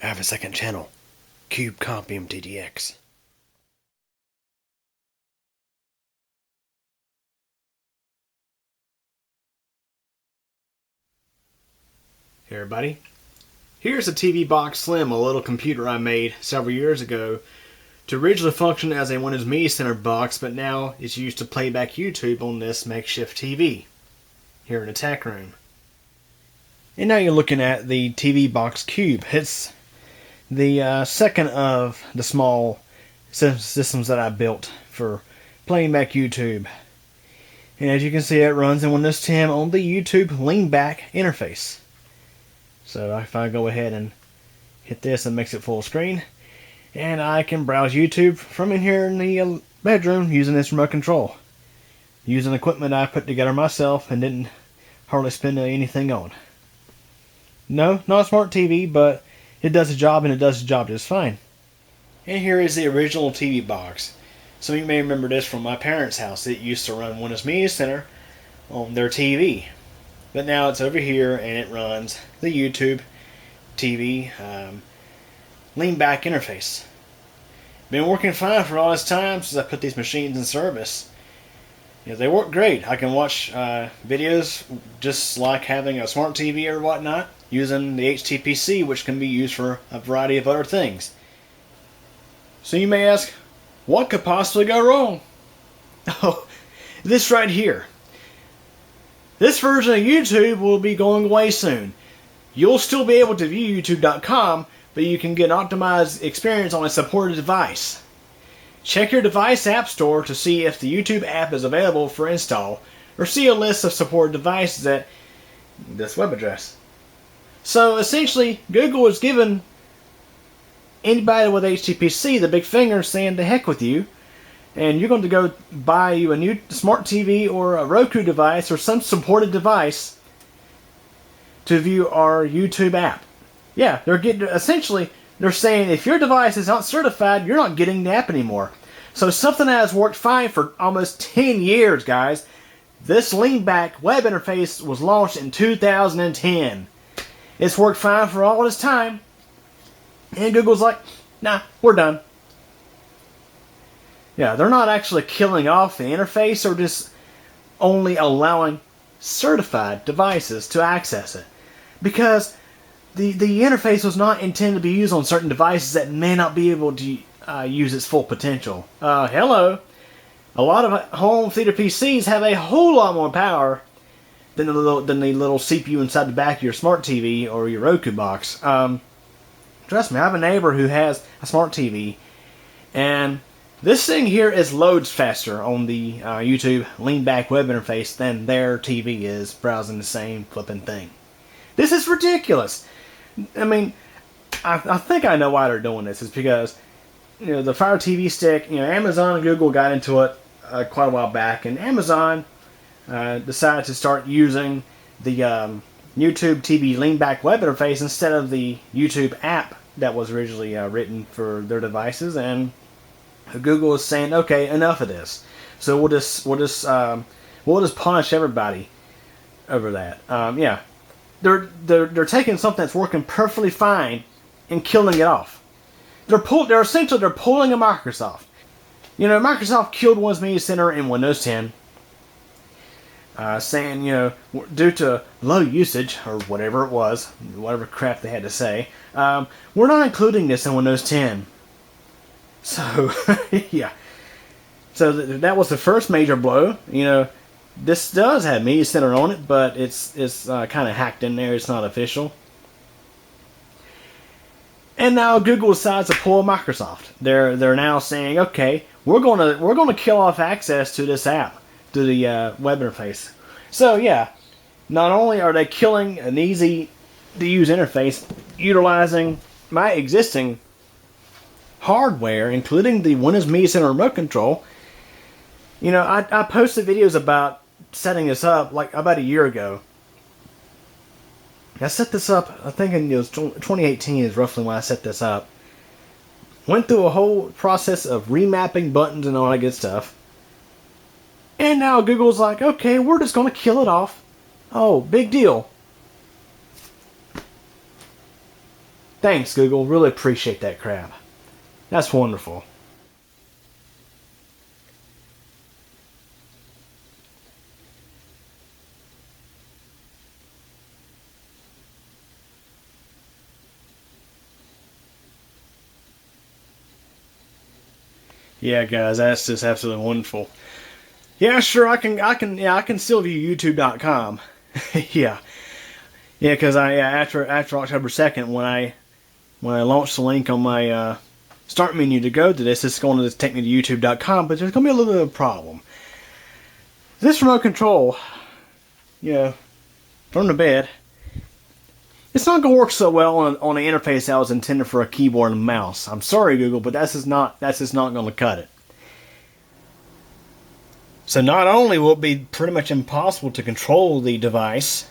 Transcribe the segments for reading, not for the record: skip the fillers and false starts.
I have a second channel, Cube Compium TDX. Hey everybody, here's a TV Box Slim, a little computer I made several years ago to originally function as a Windows Media Center box, but now it's used to play back YouTube on this makeshift TV here in the tech room. And now you're looking at the TV Box Cube. It's the second of the small systems that I built for playing back YouTube. And as you can see, it runs in Windows 10 on the YouTube Leanback interface. So if I go ahead and hit this, it makes it full screen. And I can browse YouTube from in here in the bedroom using this remote control. Using equipment I put together myself and didn't hardly spend anything on. No, not a smart TV, but it does the job, and it does the job just fine. And here is the original TV box. Some of you may remember this from my parents' house. It used to run Windows Media Center on their TV. But now it's over here, and it runs the YouTube TV Leanback interface. Been working fine for all this time since I put these machines in service. You know, they work great. I can watch videos just like having a smart TV or whatnot using the HTPC, which can be used for a variety of other things. So you may ask, what could possibly go wrong? Oh, this right here. This version of YouTube will be going away soon. You'll still be able to view YouTube.com, but you can get an optimized experience on a supported device. Check your device app store to see if the YouTube app is available for install, or see a list of supported devices at this web address. So essentially, Google has given anybody with HTPC the big finger saying to heck with you, and you're going to go buy you a new smart TV or a Roku device or some supported device to view our YouTube app. Yeah, they're saying if your device is not certified, you're not getting the app anymore. So something that has worked fine for almost 10 years, guys. This Leanback web interface was launched in 2010. It's worked fine for all this time. And Google's like, nah, we're done. Yeah, they're not actually killing off the interface, or just only allowing certified devices to access it. Because the interface was not intended to be used on certain devices that may not be able to use its full potential. Hello. A lot of home theater PCs have a whole lot more power than the little CPU inside the back of your smart TV or your Roku box. Trust me, I have a neighbor who has a smart TV, and this thing here loads faster on the YouTube Leanback web interface than their TV is browsing the same flipping thing. This is ridiculous. I mean, I think I know why they're doing this. It's because, you know, the Fire TV Stick, you know, Amazon and Google got into it quite a while back, and Amazon decided to start using the YouTube TV Leanback web interface instead of the YouTube app that was originally written for their devices, and Google is saying, okay, enough of this. So we'll just punish everybody over that. Yeah, they're taking something that's working perfectly fine and killing it off. They're essentially pulling a Microsoft. You know, Microsoft killed Windows Media Center in Windows 10, saying, you know, due to low usage or whatever it was, whatever crap they had to say, we're not including this in Windows 10. So, yeah. So that was the first major blow. You know, this does have Media Center on it, but it's kind of hacked in there. It's not official. And now Google decides to pull Microsoft. They're now saying, okay, we're gonna kill off access to this app, to the web interface. So yeah, not only are they killing an easy to use interface, utilizing my existing hardware, including the Windows Media Center remote control. You know, I posted videos about setting this up like about a year ago. I set this up, I think it was 2018 is roughly when I set this up. Went through a whole process of remapping buttons and all that good stuff. And now Google's like, okay, we're just going to kill it off. Oh, big deal. Thanks, Google. Really appreciate that crap. That's wonderful. Yeah, guys, that's just absolutely wonderful. Yeah, sure, I can still view YouTube.com. Yeah, because after October 2nd, when I launch the link on my start menu to go to this, it's going to take me to YouTube.com. But there's going to be a little bit of a problem. This remote control, from the bed, it's not going to work so well on the interface that was intended for a keyboard and mouse. I'm sorry, Google, but that's just not going to cut it. So not only will it be pretty much impossible to control the device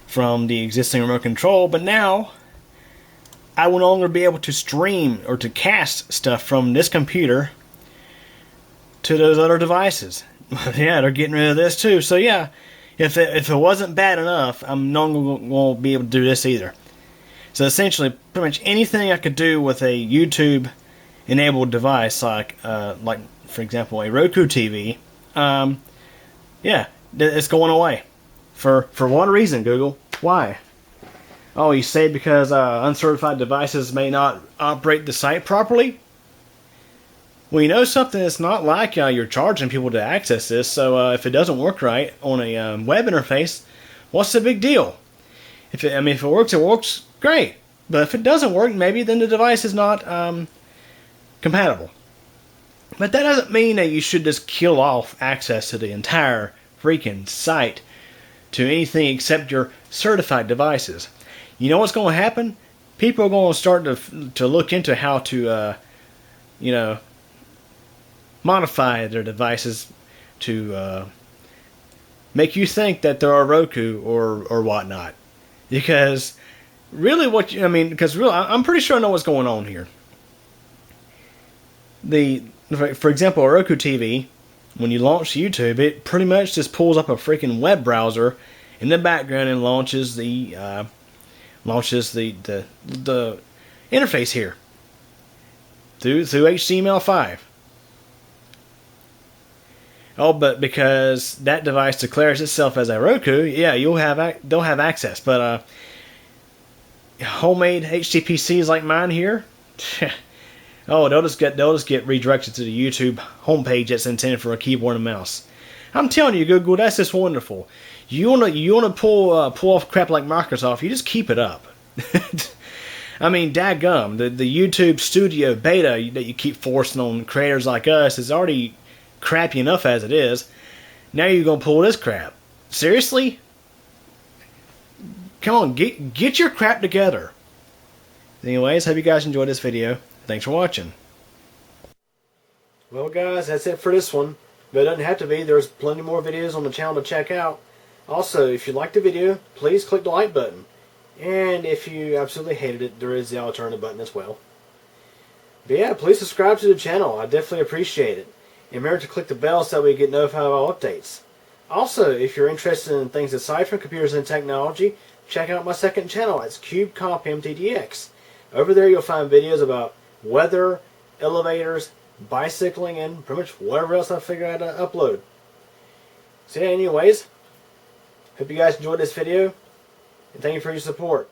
from the existing remote control, but now I will no longer be able to stream or to cast stuff from this computer to those other devices. Yeah, they're getting rid of this too. So yeah, if it wasn't bad enough, I'm no longer going to be able to do this either. So essentially, pretty much anything I could do with a YouTube-enabled device, like for example, a Roku TV, yeah, it's going away. For what reason, Google? Why? Oh, you say because uncertified devices may not operate the site properly? Well, you know something, it's not like you're charging people to access this, so if it doesn't work right on a web interface, what's the big deal? If it works, great. But if it doesn't work, maybe then the device is not compatible. But that doesn't mean that you should just kill off access to the entire freaking site to anything except your certified devices. You know what's going to happen? People are going to start to look into how to, modify their devices to make you think that they're a Roku or whatnot. Because really, I'm pretty sure I know what's going on here. For example, a Roku TV, when you launch YouTube, it pretty much just pulls up a freaking web browser in the background and launches the interface here through HTML5. Oh, but because that device declares itself as a Roku, yeah, they'll have access. But homemade HTPCs like mine here, oh, they'll just get redirected to the YouTube homepage that's intended for a keyboard and mouse. I'm telling you, Google, that's just wonderful. You wanna pull off crap like Microsoft, you just keep it up. I mean, dadgum, the YouTube Studio beta that you keep forcing on creators like us is already crappy enough as it is. Now you're gonna pull this crap. Seriously? Come on, get your crap together. Anyways, hope you guys enjoyed this video. Thanks for watching. Well, guys, that's it for this one. But it doesn't have to be. There's plenty more videos on the channel to check out. Also, if you liked the video, please click the like button. And if you absolutely hated it, there is the alternative button as well. But yeah, please subscribe to the channel. I definitely appreciate it. And remember to click the bell so that we get notified of all updates. Also, if you're interested in things aside from computers and technology, check out my second channel. It's CubeComp MTDX. Over there you'll find videos about weather, elevators, bicycling, and pretty much whatever else I figure out to upload. So yeah, anyways, hope you guys enjoyed this video, and thank you for your support.